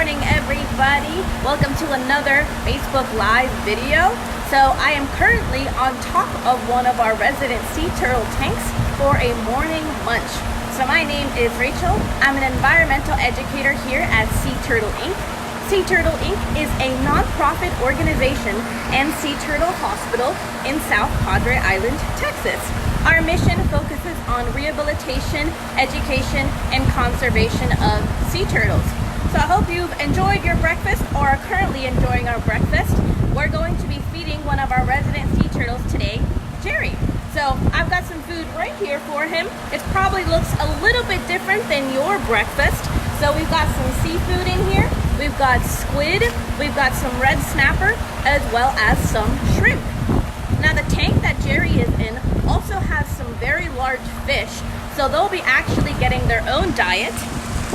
morning, everybody. Welcome to another Facebook Live video. So I am currently on top of one of our resident sea turtle tanks for a morning munch. So my name is Rachel. I'm an environmental educator here at Sea Turtle Inc. Sea Turtle Inc. is a non-profit organization and sea turtle hospital in South Padre Island, Texas. Our mission focuses on rehabilitation, education, and conservation of sea turtles. So I hope you've enjoyed your breakfast or are currently enjoying our breakfast. We're going to be feeding one of our resident sea turtles today, Jerry. So I've got some food right here for him. It probably looks a little bit different than your breakfast. So we've got some seafood in here. We've got squid, we've got some red snapper, as well as some shrimp. Now the tank that Jerry is in also has some very large fish, so they'll be actually getting their own diet.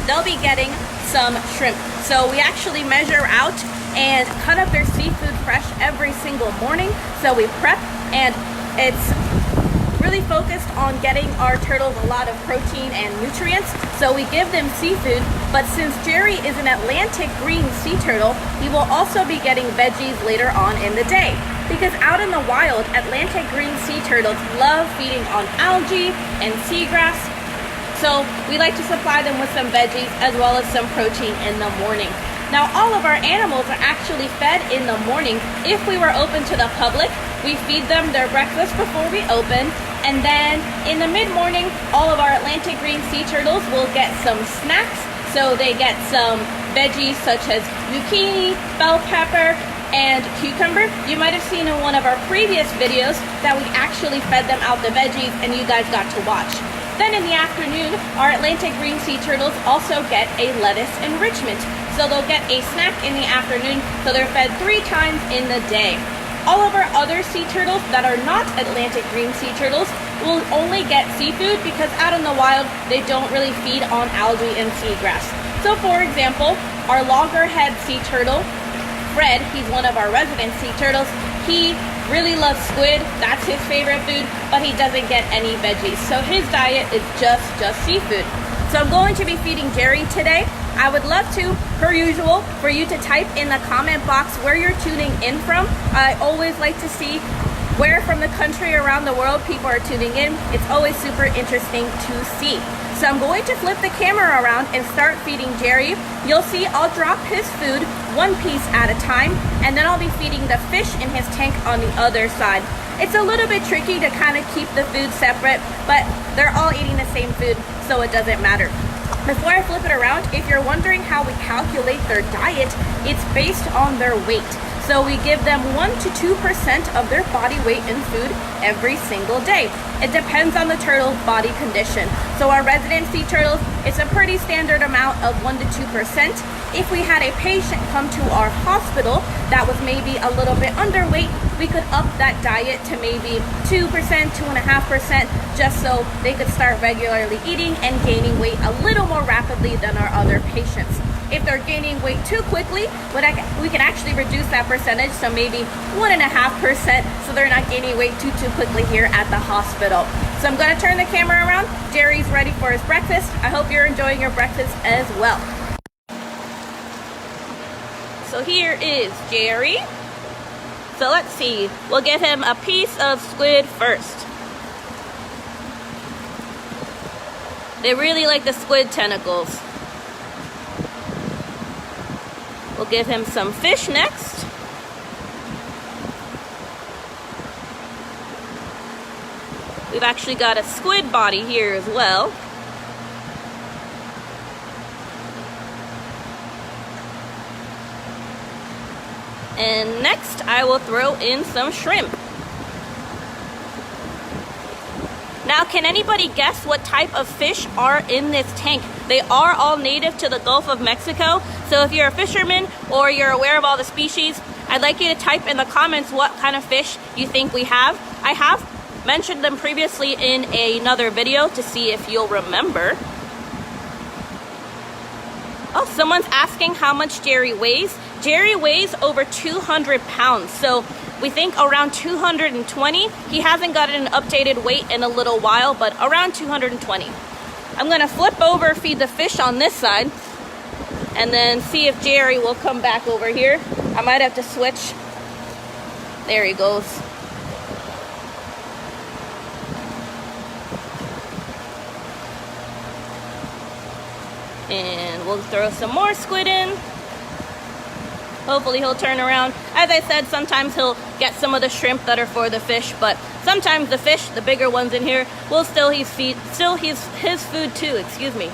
They'll be getting some shrimp. So we actually measure out and cut up their seafood fresh every single morning. So we prep, and it's really focused on getting our turtles a lot of protein and nutrients. So we give them seafood, but since Jerry is an Atlantic green sea turtle, he will also be getting veggies later on in the day. Because out in the wild, Atlantic green sea turtles love feeding on algae and seagrass. So we like to supply them with some veggies as well as some protein in the morning. Now all of our animals are actually fed in the morning. If we were open to the public, we feed them their breakfast before we open. And then in the mid-morning, all of our Atlantic green sea turtles will get some snacks. So they get some veggies such as zucchini, bell pepper, and cucumber. You might have seen in one of our previous videos that we actually fed them out the veggies and you guys got to watch. Then in the afternoon, our Atlantic green sea turtles also get a lettuce enrichment. So they'll get a snack in the afternoon, so they're fed 3 times in the day. All of our other sea turtles that are not Atlantic green sea turtles will only get seafood because out in the wild, they don't really feed on algae and seagrass. So for example, our loggerhead sea turtle, Fred, he's one of our resident sea turtles, he really loves squid, that's his favorite food, but he doesn't get any veggies. So his diet is just seafood. So I'm going to be feeding Jerry today. I would love to, per usual, for you to type in the comment box where you're tuning in from. I always like to see where from the country around the world people are tuning in. It's always super interesting to see. So I'm going to flip the camera around and start feeding Jerry. You'll see I'll drop his food one piece at a time, and then I'll be feeding the fish in his tank on the other side. It's a little bit tricky to kind of keep the food separate, but they're all eating the same food, so it doesn't matter. Before I flip it around, if you're wondering how we calculate their diet, it's based on their weight. So we give them 1 to 2% of their body weight in food every single day. It depends on the turtle's body condition. So our resident sea turtles, it's a pretty standard amount of 1 to 2%. If we had a patient come to our hospital that was maybe a little bit underweight, we could up that diet to maybe 2%, 2.5%, just so they could start regularly eating and gaining weight a little more rapidly than our other patients. If they're gaining weight too quickly, we can actually reduce that percentage, so maybe 1.5%, so they're not gaining weight too quickly here at the hospital. So I'm going to turn the camera around. Jerry's ready for his breakfast. I hope you're enjoying your breakfast as well. So here is Jerry. So let's see, we'll give him a piece of squid first. They really like the squid tentacles. We'll give him some fish next. We've actually got a squid body here as well. And next, I will throw in some shrimp. Now, can anybody guess what type of fish are in this tank? They are all native to the Gulf of Mexico. So if you're a fisherman or you're aware of all the species, I'd like you to type in the comments what kind of fish you think we have. I have mentioned them previously in another video to see if you'll remember. Oh, someone's asking how much Jerry weighs. Jerry weighs over 200 pounds, so we think around 220. He hasn't gotten an updated weight in a little while, but around 220. I'm gonna flip over, feed the fish on this side, and then see if Jerry will come back over here. I might have to switch. There he goes. And we'll throw some more squid in. Hopefully he'll turn around. As I said, sometimes he'll get some of the shrimp that are for the fish, but sometimes the fish, the bigger ones in here, will still his food too, excuse me.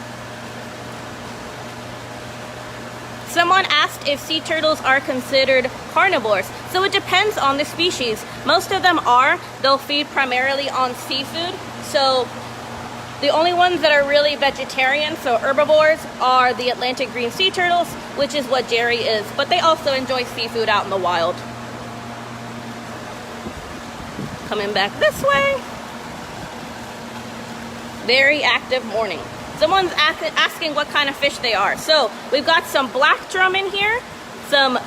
Someone asked if sea turtles are considered carnivores. So it depends on the species. Most of them are. They'll feed primarily on seafood. So the only ones that are really vegetarian, so herbivores, are the Atlantic green sea turtles, which is what Jerry is. But they also enjoy seafood out in the wild. Coming back this way. Very active morning. Someone's asking what kind of fish they are. So we've got some black drum in here, some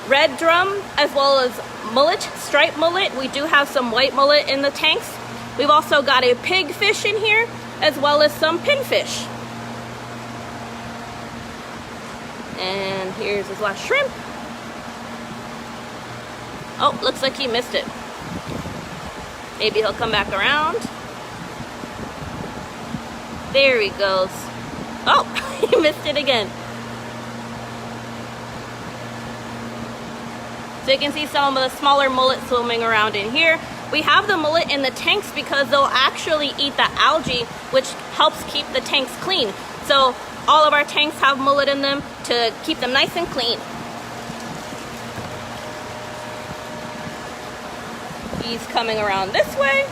red drum, as well as mullet, striped mullet. We do have some white mullet in the tanks. We've also got a pig fish in here, as well as some pinfish. And here's his last shrimp. Oh, looks like he missed it. Maybe he'll come back around. There he goes. Oh, he missed it again. So you can see some of the smaller mullet swimming around in here. We have the mullet in the tanks because they'll actually eat the algae, which helps keep the tanks clean. So all of our tanks have mullet in them to keep them nice and clean. He's coming around this way.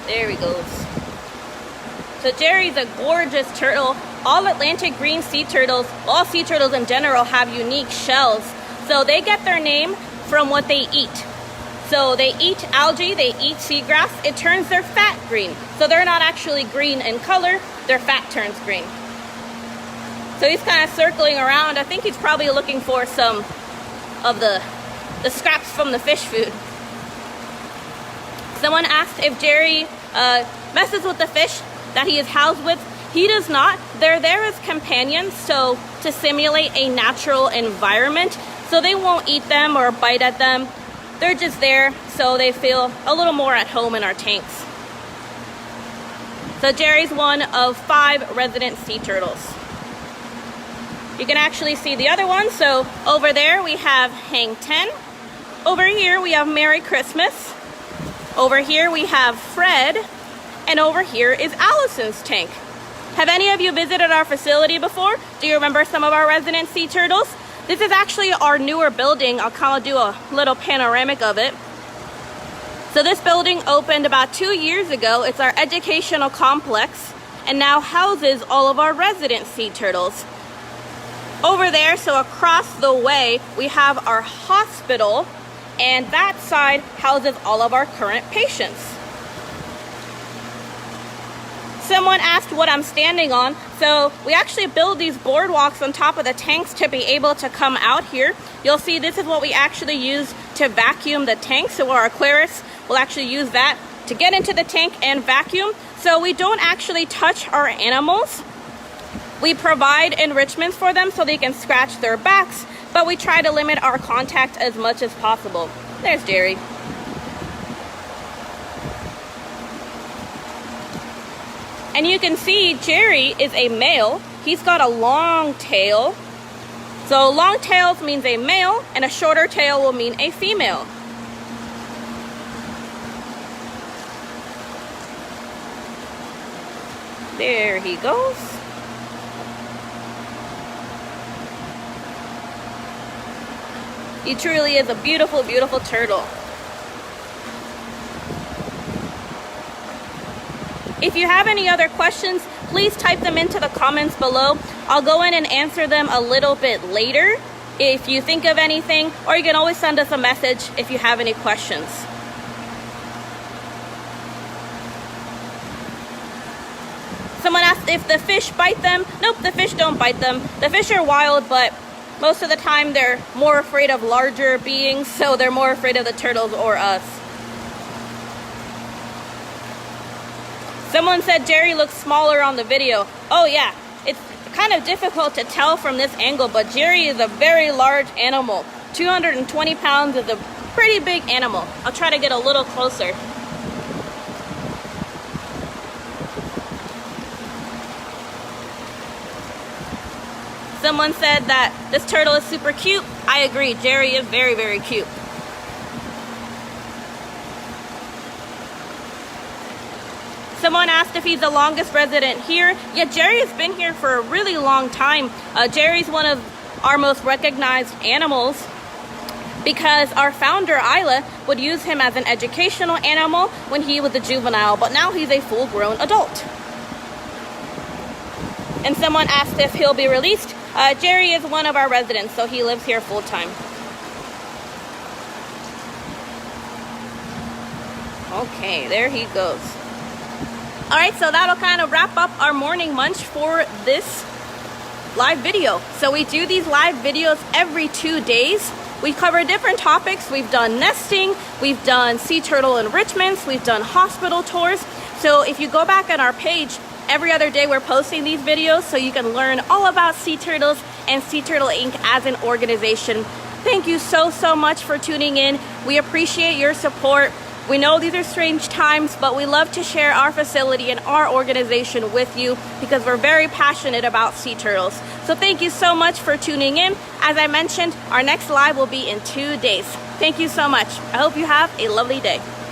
There he goes. So Jerry's a gorgeous turtle. All Atlantic green sea turtles, all sea turtles in general, have unique shells. So they get their name from what they eat. So they eat algae, they eat seagrass. It turns their fat green. So they're not actually green in color, their fat turns green. So he's kind of circling around. I think he's probably looking for some of the scraps from the fish food. Someone asked if Jerry messes with the fish that he is housed with. He does not. They're there as companions, so to simulate a natural environment, so they won't eat them or bite at them. They're just there so they feel a little more at home in our tanks. So Jerry's one of 5 resident sea turtles. You can actually see the other ones. So over there we have Hang 10. Over here we have Merry Christmas. Over here we have Fred. And over here is Allison's tank. Have any of you visited our facility before? Do you remember some of our resident sea turtles? This is actually our newer building. I'll kind of do a little panoramic of it. So this building opened about 2 years ago. It's our educational complex and now houses all of our resident sea turtles. Over there, so across the way, we have our hospital, and that side houses all of our current patients. Someone asked what I'm standing on. So we actually build these boardwalks on top of the tanks to be able to come out here. You'll see this is what we actually use to vacuum the tank. So our aquarists will actually use that to get into the tank and vacuum. So we don't actually touch our animals. We provide enrichments for them so they can scratch their backs, but we try to limit our contact as much as possible. There's Jerry. And you can see Jerry is a male. He's got a long tail. So long tails means a male, and a shorter tail will mean a female. There he goes. He truly is a beautiful, beautiful turtle. If you have any other questions, please type them into the comments below. I'll go in and answer them a little bit later if you think of anything, or you can always send us a message if you have any questions. Someone asked if the fish bite them. Nope, the fish don't bite them. The fish are wild, but most of the time they're more afraid of larger beings, so they're more afraid of the turtles or us. Someone said Jerry looks smaller on the video. Oh yeah, it's kind of difficult to tell from this angle, but Jerry is a very large animal. 220 pounds is a pretty big animal. I'll try to get a little closer. Someone said that this turtle is super cute. I agree, Jerry is very, very cute. Someone asked if he's the longest resident here. Yeah, Jerry has been here for a really long time. Jerry's one of our most recognized animals because our founder, Isla, would use him as an educational animal when he was a juvenile, but now he's a full-grown adult. And someone asked if he'll be released. Jerry is one of our residents, so he lives here full-time. Okay, there he goes. Alright, so that'll kind of wrap up our morning munch for this live video. So we do these live videos every 2 days. We cover different topics. We've done nesting, we've done sea turtle enrichments, we've done hospital tours. So if you go back on our page, every other day we're posting these videos so you can learn all about sea turtles and Sea Turtle Inc. as an organization. Thank you so much for tuning in. We appreciate your support. We know these are strange times, but we love to share our facility and our organization with you because we're very passionate about sea turtles. So thank you so much for tuning in. As I mentioned, our next live will be in 2 days. Thank you so much. I hope you have a lovely day.